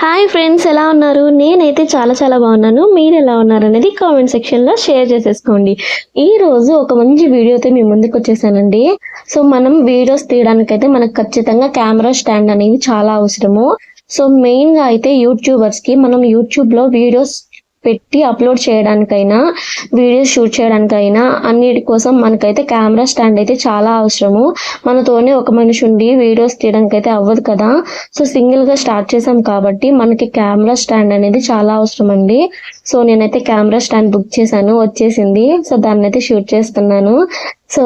Hi friends, ఎలా ఉన్నారు? నేనైతే చాలా బాగున్నాను. మీరు ఎలా ఉన్నారనేది కామెంట్ సెక్షన్లో షేర్ చేసేసుకోండి. ఈరోజు ఒక మంచి వీడియోతో మీ ముందుకు వచ్చేసానండి. సో మనం వీడియోస్ తీయడానికైతే మనకు ఖచ్చితంగా కెమెరా స్టాండ్ అనేది చాలా అవసరము. సో మెయిన్గా అయితే యూట్యూబర్స్కి మనం యూట్యూబ్లో వీడియోస్ పెట్టి అప్లోడ్ చేయడానికైనా, వీడియోస్ షూట్ చేయడానికైనా అన్నిటి కోసం మనకైతే కెమెరా స్టాండ్ అయితే చాలా అవసరము. మనతోనే ఒక మనిషి ఉండి వీడియోస్ తీయడానికి అయితే అవ్వదు కదా. సో సింగిల్గా స్టార్ట్ చేసాం కాబట్టి మనకి కెమెరా స్టాండ్ అనేది చాలా అవసరం అండి. సో నేనైతే కెమెరా స్టాండ్ బుక్ చేశాను, వచ్చేసింది. సో దాన్ని అయితే షూట్ చేస్తున్నాను. సో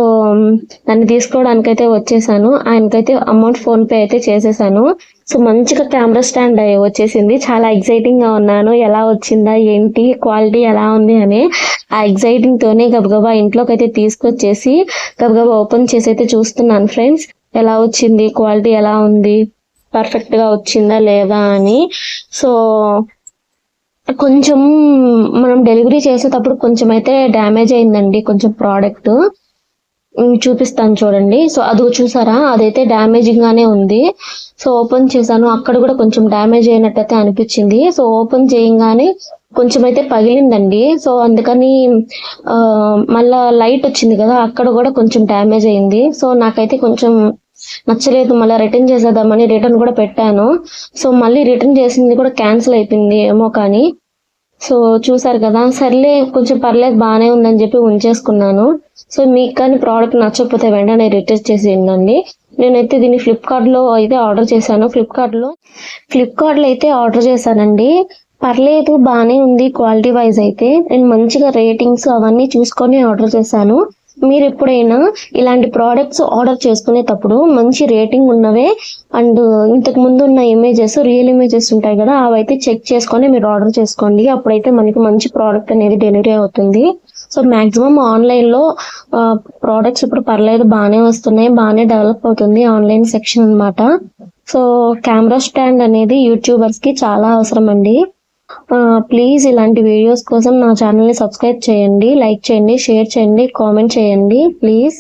దాన్ని తీసుకోవడానికైతే వచ్చేసాను. ఆయనకైతే అమౌంట్ ఫోన్పే అయితే చేసేసాను. సో మంచిగా కెమెరా స్టాండ్ వచ్చేసింది. చాలా ఎక్సైటింగ్గా ఉన్నాను. ఎలా వచ్చిందా, ఏంటి, క్వాలిటీ ఎలా ఉంది అని ఆ ఎక్సైటింగ్తోనే గబగబా ఇంట్లోకి అయితే తీసుకొచ్చేసి గబగబా ఓపెన్ చేసి అయితే చూస్తున్నాను ఫ్రెండ్స్. ఎలా వచ్చింది, క్వాలిటీ ఎలా ఉంది, పర్ఫెక్ట్గా వచ్చిందా లేదా అని. సో కొంచెం మనం డెలివరీ చేసేటప్పుడు కొంచెం అయితే డ్యామేజ్ అయిందండి, కొంచెం ప్రోడక్ట్ చూపిస్తాను చూడండి. సో అది చూసారా, అదైతే డ్యామేజింగ్ గానే ఉంది. సో ఓపెన్ చేశాను, అక్కడ కూడా కొంచెం డ్యామేజ్ అయినట్టయితే అనిపించింది. సో ఓపెన్ చేయగానే కొంచెం అయితే పగిలిందండి. సో అందుకని మళ్ళా లైట్ వచ్చింది కదా, అక్కడ కూడా కొంచెం డ్యామేజ్ అయింది. సో నాకైతే కొంచెం నచ్చలేదు. మళ్ళీ రిటర్న్ చేసేద్దామని రిటర్న్ కూడా పెట్టాను. సో మళ్ళీ రిటర్న్ చేసింది కూడా క్యాన్సిల్ అయిపోయింది ఏమో కానీ. సో చూసారు కదా, సర్లే కొంచెం పర్లేదు బాగానే ఉందని చెప్పి ఉంచేసుకున్నాను. సో మీకు కానీ ప్రోడక్ట్ నచ్చకపోతే వెంటనే రిటర్న్ చేసేయండి. నేనైతే దీన్ని ఫ్లిప్కార్ట్లో అయితే ఆర్డర్ చేశాను. ఫ్లిప్కార్ట్లో అయితే ఆర్డర్ చేశానండి. పర్లేదు, బాగానే ఉంది క్వాలిటీ వైజ్ అయితే. నేను మంచిగా రేటింగ్స్ అవన్నీ చూసుకొని ఆర్డర్ చేశాను. మీరు ఎప్పుడైనా ఇలాంటి ప్రోడక్ట్స్ ఆర్డర్ చేసుకునేటప్పుడు మంచి రేటింగ్ ఉన్నవే అండ్ ఇంతకు ముందు ఉన్న ఇమేజెస్, రియల్ ఇమేజెస్ ఉంటాయి కదా, అవైతే చెక్ చేసుకొని మీరు ఆర్డర్ చేసుకోండి. అప్పుడైతే మనకి మంచి ప్రోడక్ట్ అనేది డెలివరీ అవుతుంది. సో మ్యాక్సిమం ఆన్లైన్లో ప్రోడక్ట్స్ ఇప్పుడు పర్లేదు, బాగానే వస్తున్నాయి, బాగానే డెవలప్ అవుతుంది ఆన్లైన్ సెక్షన్ అనమాట. సో కెమెరా స్టాండ్ అనేది యూట్యూబర్స్కి చాలా అవసరం అండి. ప్లీజ్ ఇలాంటి వీడియోస్ కోసం నా ఛానల్ని సబ్స్క్రైబ్ చేయండి, లైక్ చేయండి, షేర్ చేయండి, కామెంట్ చేయండి ప్లీజ్.